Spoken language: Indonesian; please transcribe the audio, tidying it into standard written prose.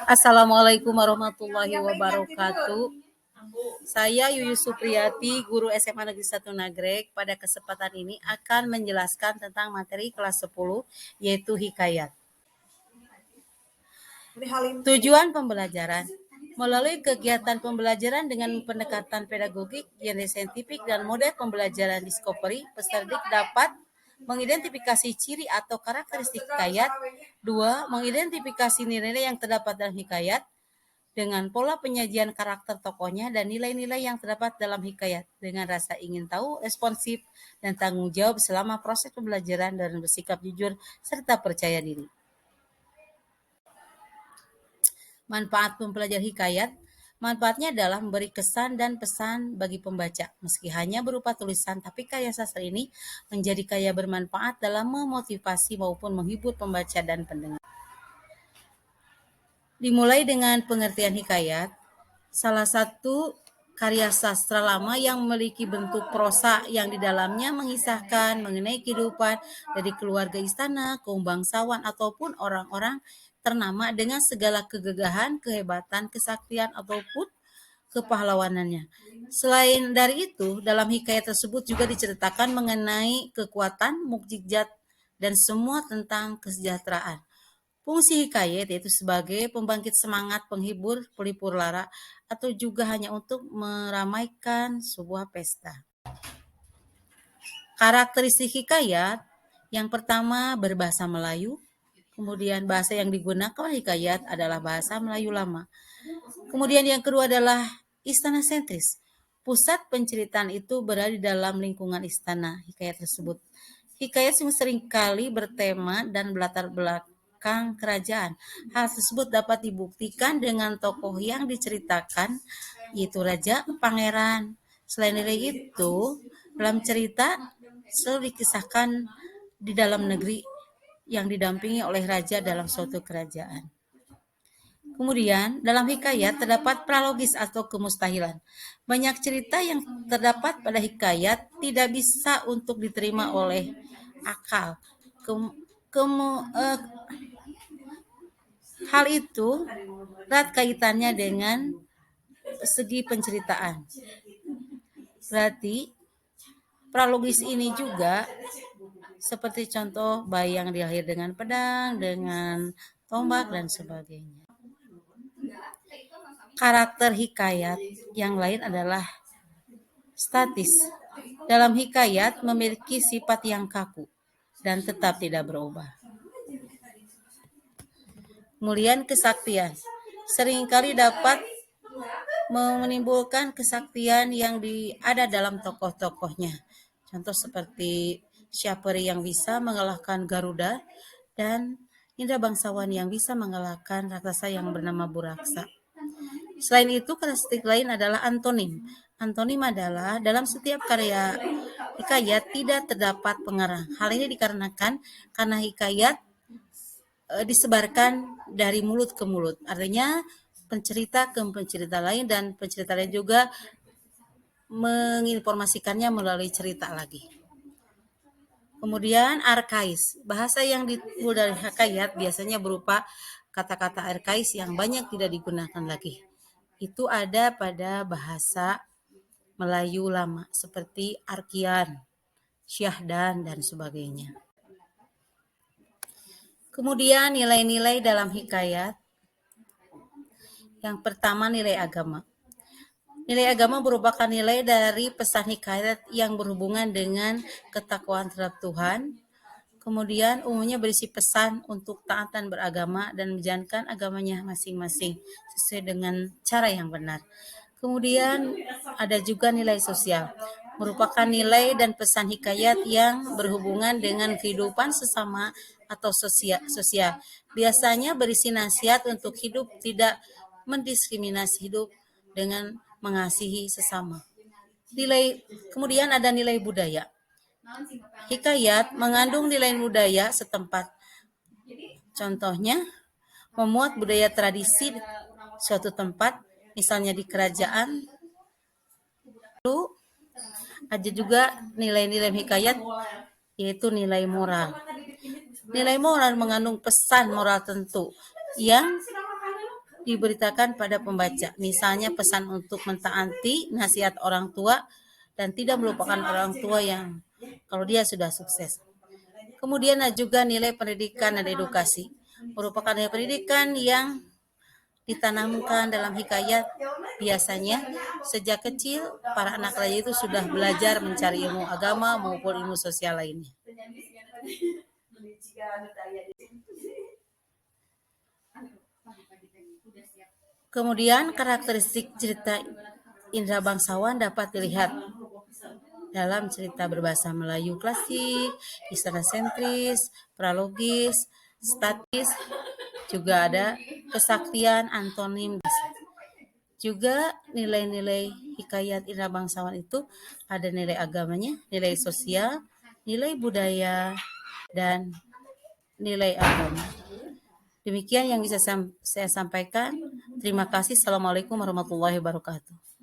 Assalamualaikum warahmatullahi wabarakatuh. Saya Yuyu Supriyati, guru SMA Negeri 1 Nagreg. Pada kesempatan ini akan menjelaskan tentang materi kelas 10, yaitu hikayat. Tujuan pembelajaran. Melalui kegiatan pembelajaran dengan pendekatan pedagogik, genre saintifik, dan model pembelajaran discovery, peserta didik dapat mengidentifikasi ciri atau karakteristik hikayat. 2. Mengidentifikasi nilai-nilai yang terdapat dalam hikayat dengan pola penyajian karakter tokohnya dan nilai-nilai yang terdapat dalam hikayat dengan rasa ingin tahu, responsif, dan tanggung jawab selama proses pembelajaran dan bersikap jujur serta percaya diri. Manfaat mempelajari hikayat. Manfaatnya adalah memberi kesan dan pesan bagi pembaca. Meski hanya berupa tulisan, tapi karya sastra ini menjadi kaya bermanfaat dalam memotivasi maupun menghibur pembaca dan pendengar. Dimulai dengan pengertian hikayat. Salah satu karya sastra lama yang memiliki bentuk prosa yang di dalamnya mengisahkan mengenai kehidupan dari keluarga istana, kaum bangsawan, ataupun orang-orang ternama dengan segala kegagahan, kehebatan, kesaktian, ataupun kepahlawanannya. Selain dari itu, dalam hikayat tersebut juga diceritakan mengenai kekuatan, mukjizat, dan semua tentang kesejahteraan. Fungsi hikayat yaitu sebagai pembangkit semangat, penghibur, pelipur lara, atau juga hanya untuk meramaikan sebuah pesta. Karakteristik hikayat, yang pertama berbahasa Melayu, kemudian bahasa yang digunakan hikayat adalah bahasa Melayu lama. Kemudian yang kedua adalah istana sentris. Pusat penceritaan itu berada di dalam lingkungan istana hikayat tersebut. Hikayat seringkali bertema dan berlatar belakang kerajaan. Hal tersebut dapat dibuktikan dengan tokoh yang diceritakan, yaitu raja, pangeran. Selain dari itu, dalam cerita selalu dikisahkan di dalam negeri yang didampingi oleh raja dalam suatu kerajaan. Kemudian, dalam hikayat terdapat pralogis atau kemustahilan. Banyak cerita yang terdapat pada hikayat tidak bisa untuk diterima oleh akal. Hal itu erat kaitannya dengan segi penceritaan. Berarti, pralogis ini juga seperti contoh bayi yang dilahir dengan pedang, dengan tombak, dan sebagainya. Karakter hikayat yang lain adalah statis. Dalam hikayat memiliki sifat yang kaku dan tetap tidak berubah. Kemudian kesaktian. Seringkali dapat menimbulkan kesaktian yang ada dalam tokoh-tokohnya. Contoh seperti Syapari yang bisa mengalahkan Garuda dan Indra Bangsawan yang bisa mengalahkan raksasa yang bernama Buraksa. Selain itu, karakteristik lain adalah antonim. Antonim adalah dalam setiap karya hikayat tidak terdapat pengarang. Hal ini dikarenakan karena hikayat disebarkan dari mulut ke mulut. Artinya pencerita ke pencerita lain dan pencerita lain juga menginformasikannya melalui cerita lagi. Kemudian arkais. Bahasa yang ditimbul dari hikayat biasanya berupa kata-kata arkais yang banyak tidak digunakan lagi. Itu ada pada bahasa Melayu lama seperti arkian, syahdan, dan sebagainya. Kemudian nilai-nilai dalam hikayat. Yang pertama, nilai agama. Nilai agama merupakan nilai dari pesan hikayat yang berhubungan dengan ketakwaan terhadap Tuhan. Kemudian umumnya berisi pesan untuk taat dan beragama dan menjalankan agamanya masing-masing sesuai dengan cara yang benar. Kemudian ada juga nilai sosial, merupakan nilai dan pesan hikayat yang berhubungan dengan kehidupan sesama atau sosial. Biasanya berisi nasihat untuk hidup tidak mendiskriminasi, hidup dengan mengasihi sesama. Kemudian ada nilai budaya. Hikayat mengandung nilai budaya setempat. Contohnya, memuat budaya tradisi suatu tempat, misalnya di kerajaan. Lalu ada juga nilai-nilai hikayat, yaitu nilai moral. Nilai moral mengandung pesan moral tentu yang diberitakan pada pembaca. Misalnya pesan untuk mentaati nasihat orang tua dan tidak melupakan orang tua yang kalau dia sudah sukses. Kemudian juga nilai pendidikan dan edukasi. Merupakan nilai pendidikan yang ditanamkan dalam hikayat. Biasanya sejak kecil para anak raja itu sudah belajar mencari ilmu agama maupun ilmu sosial lainnya. Kemudian karakteristik cerita Indra Bangsawan dapat dilihat dalam cerita berbahasa Melayu klasik, istana sentris, pralogis, statis, juga ada kesaktian, antonim. Juga nilai-nilai hikayat Indra Bangsawan itu ada nilai agamanya, nilai sosial, nilai budaya, dan nilai agama. Demikian yang bisa saya sampaikan. Terima kasih. Assalamualaikum warahmatullahi wabarakatuh.